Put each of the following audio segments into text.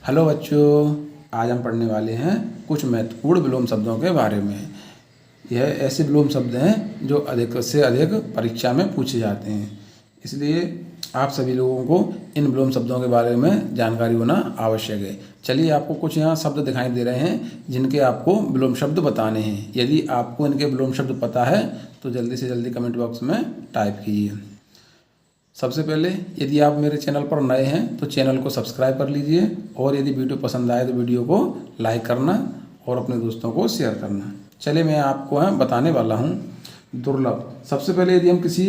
Hello बच्चों, आज हम पढ़ने वाले हैं कुछ महत्वपूर्ण विलोम शब्दों के बारे में। यह ऐसे विलोम शब्द हैं जो अधिक से अधिक परीक्षा में पूछे जाते हैं, इसलिए आप सभी लोगों को इन विलोम शब्दों के बारे में जानकारी होना आवश्यक है। चलिए, आपको कुछ यहाँ शब्द दिखाई दे रहे हैं जिनके आपको विलोम शब्द बताने हैं। यदि आपको इनके विलोम शब्द पता है तो जल्दी से जल्दी कमेंट बॉक्स में टाइप कीजिए। सबसे पहले, यदि आप मेरे चैनल पर नए हैं तो चैनल को सब्सक्राइब कर लीजिए, और यदि वीडियो पसंद आए तो वीडियो को लाइक करना और अपने दोस्तों को शेयर करना। चलिए, मैं आपको बताने वाला हूँ दुर्लभ। सबसे पहले यदि हम किसी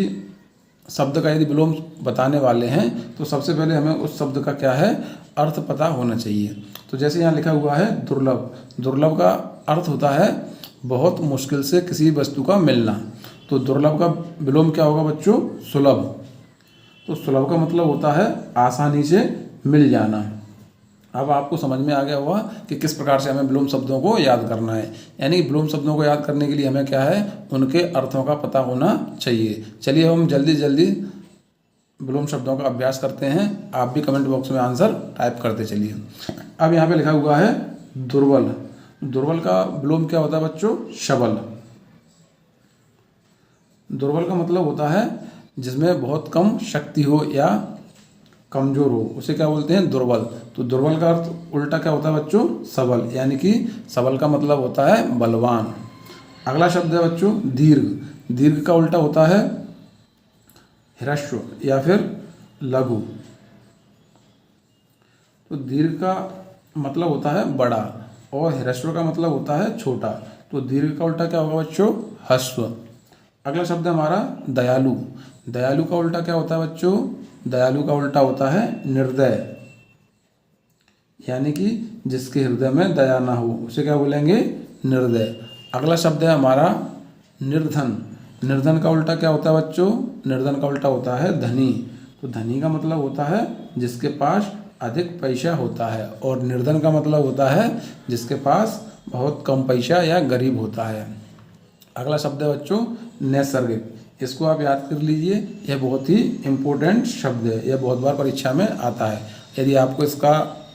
शब्द का यदि विलोम बताने वाले हैं तो सबसे पहले हमें उस शब्द का क्या है अर्थ पता होना चाहिए। तो जैसे यहाँ लिखा हुआ है दुर्लभ। दुर्लभ का अर्थ होता है बहुत मुश्किल से किसी वस्तु का मिलना। तो दुर्लभ का विलोम क्या होगा बच्चों? सुलभ। तो सुलभ का मतलब होता है आसानी से मिल जाना। अब आपको समझ में आ गया होगा कि किस प्रकार से हमें विलोम शब्दों को याद करना है। यानी विलोम शब्दों को याद करने के लिए हमें क्या है, उनके अर्थों का पता होना चाहिए। चलिए, हम जल्दी जल्दी विलोम शब्दों का अभ्यास करते हैं। आप भी कमेंट बॉक्स में आंसर टाइप करते चलिए। अब यहाँ पे लिखा हुआ है दुर्बल। दुर्बल का विलोम क्या होता है बच्चों? सबल। दुर्बल का मतलब होता है जिसमें बहुत कम शक्ति हो या कमजोर हो, उसे क्या बोलते हैं? दुर्बल। तो दुर्बल का अर्थ उल्टा क्या होता है बच्चों? सबल। यानी कि सबल का मतलब होता है बलवान। अगला शब्द है बच्चों दीर्घ। दीर्घ का उल्टा होता है ह्रस्व या फिर लघु। तो दीर्घ का मतलब होता है बड़ा और ह्रस्व का मतलब होता है छोटा। तो दीर्घ का उल्टा क्या होगा बच्चों? ह्रस्व। अगला शब्द है हमारा दयालु। दयालु का उल्टा क्या होता है बच्चों? दयालु का उल्टा होता है निर्दय। यानी कि जिसके हृदय में दया ना हो उसे क्या बोलेंगे? निर्दय। अगला शब्द है हमारा निर्धन। निर्धन का उल्टा क्या होता है बच्चों? निर्धन का उल्टा होता है धनी। तो धनी का मतलब होता है जिसके पास अधिक पैसा होता है, और निर्धन का मतलब होता है जिसके पास बहुत कम पैसा या गरीब होता है। अगला शब्द है बच्चों नैसर्गिक। इसको आप याद कर लीजिए, यह बहुत ही इम्पोर्टेंट शब्द है। यह बहुत बार परीक्षा में आता है। यदि आपको इसका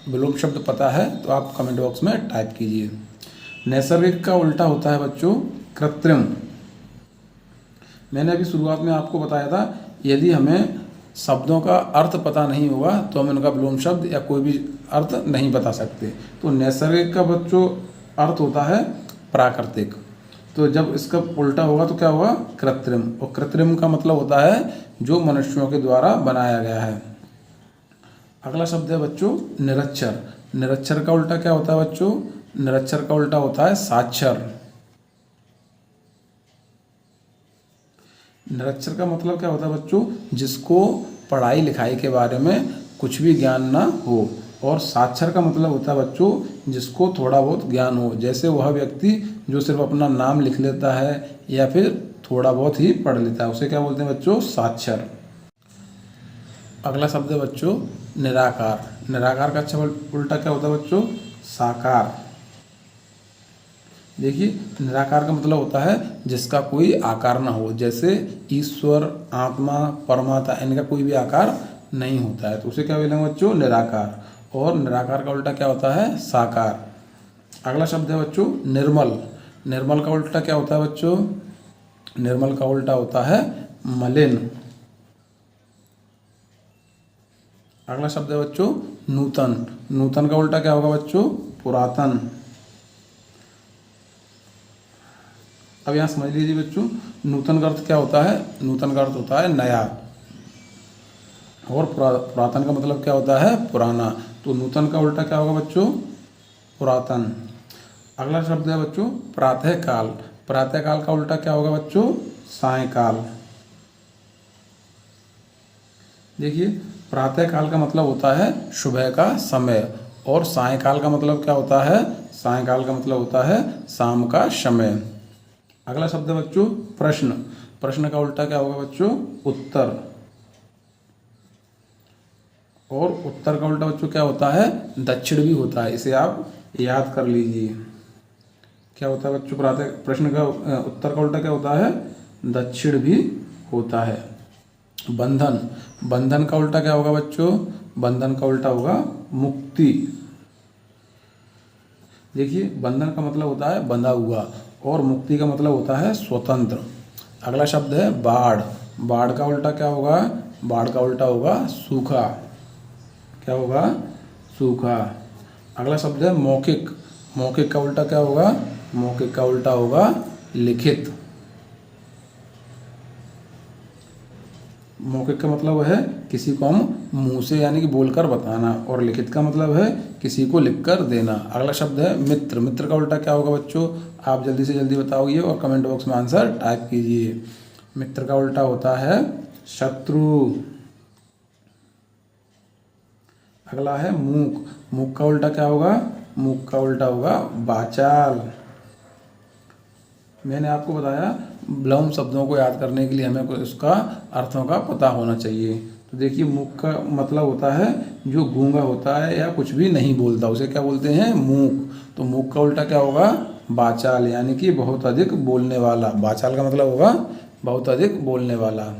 विलोम शब्द पता है तो आप कमेंट बॉक्स में टाइप कीजिए। नैसर्गिक का उल्टा होता है बच्चों कृत्रिम। मैंने अभी शुरुआत में आपको बताया था, यदि हमें शब्दों का अर्थ पता नहीं होगा तो हम इनका विलोम शब्द या कोई भी अर्थ नहीं बता सकते। तो नैसर्गिक का बच्चों अर्थ होता है प्राकृतिक। तो जब इसका उल्टा होगा तो क्या होगा? कृत्रिम। और कृत्रिम का मतलब होता है जो मनुष्यों के द्वारा बनाया गया है। अगला शब्द है बच्चों निरक्षर। निरक्षर का उल्टा क्या होता है बच्चों? निरक्षर का उल्टा होता है साक्षर। निरक्षर का मतलब क्या होता है बच्चों? जिसको पढ़ाई लिखाई के बारे में कुछ भी ज्ञान ना हो। और साक्षर का मतलब होता है बच्चों जिसको थोड़ा बहुत ज्ञान हो। जैसे वह व्यक्ति जो सिर्फ अपना नाम लिख लेता है या फिर थोड़ा बहुत ही पढ़ लेता है, उसे क्या बोलते हैं बच्चों? साक्षर। अगला शब्द है बच्चों निराकार। निराकार का अच्छा उल्टा क्या होता है बच्चों? साकार। देखिए, निराकार का मतलब होता है जिसका कोई आकार ना हो। जैसे ईश्वर, आत्मा, परमात्मा, इनका कोई भी आकार नहीं होता है, तो उसे क्या बोलेंगे बच्चों? निराकार। और निराकार का उल्टा क्या होता है? साकार। अगला शब्द है बच्चों निर्मल। निर्मल का उल्टा क्या होता है बच्चों? निर्मल का उल्टा होता है मलिन। अगला शब्द है बच्चों नूतन। नूतन का उल्टा क्या होगा बच्चों? पुरातन। अब यहाँ समझ लीजिए बच्चों, नूतन का अर्थ क्या होता है? नूतन का अर्थ होता है नया, और पुरातन का मतलब क्या होता है? पुराना। तो नूतन का उल्टा क्या होगा बच्चों? पुरातन। अगला शब्द है बच्चों प्रातःकाल। प्रातःकाल का उल्टा क्या होगा बच्चों? सायंकाल। देखिए, प्रातःकाल का मतलब होता है सुबह का समय, और सायंकाल का मतलब क्या होता है? सायंकाल का मतलब होता है शाम का समय। अगला शब्द है बच्चों प्रश्न। प्रश्न का उल्टा क्या होगा बच्चों? उत्तर। और उत्तर का उल्टा बच्चों क्या होता है? दक्षिण भी होता है। इसे आप याद कर लीजिए। क्या होता है बच्चों? प्रश्न का उत्तर का उल्टा क्या होता है? दक्षिण भी होता है। बंधन। बंधन का उल्टा क्या होगा बच्चों? बंधन का उल्टा होगा मुक्ति। देखिए बंधन का मतलब होता है बंधा हुआ और मुक्ति का मतलब होता है स्वतंत्र। अगला शब्द है बाढ़। बाढ़ का उल्टा क्या होगा? बाढ़ का उल्टा होगा सूखा। क्या होगा? सूखा। अगला शब्द है मौखिक। मौखिक का उल्टा क्या होगा? मौखिक का उल्टा होगा लिखित। मौखिक का मतलब है किसी को हम मुंह से यानी कि बोलकर बताना, और लिखित का मतलब है किसी को लिखकर देना। अगला शब्द है मित्र। मित्र का उल्टा क्या होगा बच्चों? आप जल्दी से जल्दी बताओगे और कमेंट बॉक्स में आंसर टाइप कीजिए। मित्र का उल्टा होता है शत्रु। अगला है मूक। मूक का उल्टा क्या होगा? मूक का उल्टा होगा वाचाल। मैंने आपको बताया विलोम शब्दों को याद करने के लिए हमें उसका अर्थों का पता होना चाहिए। तो देखिए मूक का मतलब होता है जो गूंगा होता है या कुछ भी नहीं बोलता, उसे क्या बोलते हैं? मूक। तो मूक का उल्टा क्या होगा? वाचाल, यानी कि बहुत अधिक बोलने वाला। वाचाल का मतलब होगा बहुत अधिक बोलने वाला।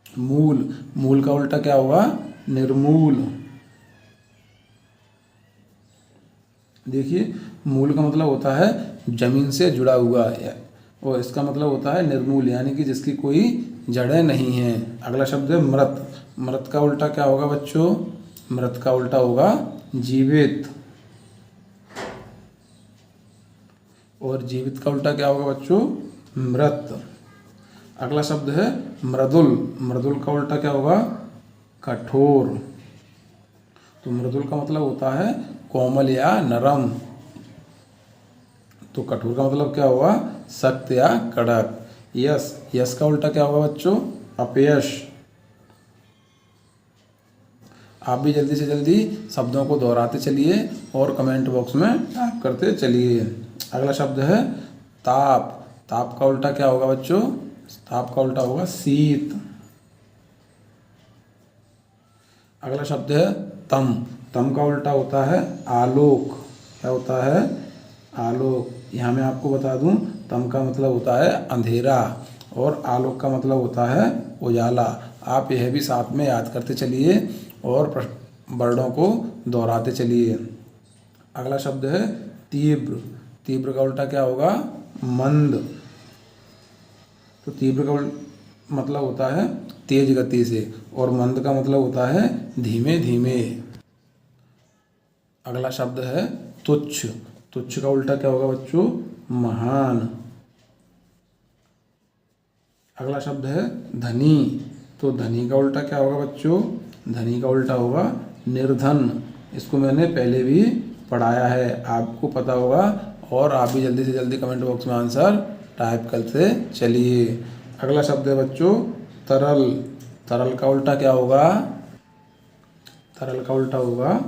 मूल। मूल का उल्टा क्या होगा? निर्मूल। देखिए मूल का मतलब होता है जमीन से जुड़ा हुआ, और इसका मतलब होता है निर्मूल, यानी कि जिसकी कोई जड़ें नहीं हैं। अगला शब्द है मृत। मृत का उल्टा क्या होगा बच्चों? मृत का उल्टा होगा जीवित। और जीवित का उल्टा क्या होगा बच्चों? मृत। अगला शब्द है मृदुल। मृदुल का उल्टा क्या होगा? कठोर। तो मृदुल का मतलब होता है कोमल या नरम। तो कठोर का मतलब क्या होगा? सख्त या कड़क। यश। यश का उल्टा क्या होगा बच्चों? अपयश। आप भी जल्दी से जल्दी शब्दों को दोहराते चलिए और कमेंट बॉक्स में टाइप करते चलिए। अगला शब्द है ताप। ताप का उल्टा क्या होगा बच्चों? ताप का उल्टा होगा शीत। अगला शब्द है तम। तम का उल्टा होता है आलोक। क्या होता है? आलोक। यहाँ मैं आपको बता दूँ तम का मतलब होता है अंधेरा और आलोक का मतलब होता है उजाला। आप यह भी साथ में याद करते चलिए और वर्डों को दोहराते चलिए। अगला शब्द है तीव्र। तीव्र का उल्टा क्या होगा? मंद। तो तीव्र का मतलब होता है तेज गति से, और मंद का मतलब होता है धीमे धीमे। अगला शब्द है तुच्छ। तुच्छ का उल्टा क्या होगा बच्चों? महान। अगला शब्द है धनी। तो धनी का उल्टा क्या होगा बच्चों? धनी का उल्टा होगा निर्धन। इसको मैंने पहले भी पढ़ाया है, आपको पता होगा, और आप भी जल्दी से जल्दी कमेंट बॉक्स में आंसर टाइप करते चलिए। अगला शब्द है बच्चों तरल। तरल का उल्टा क्या होगा? तरल का उल्टा होगा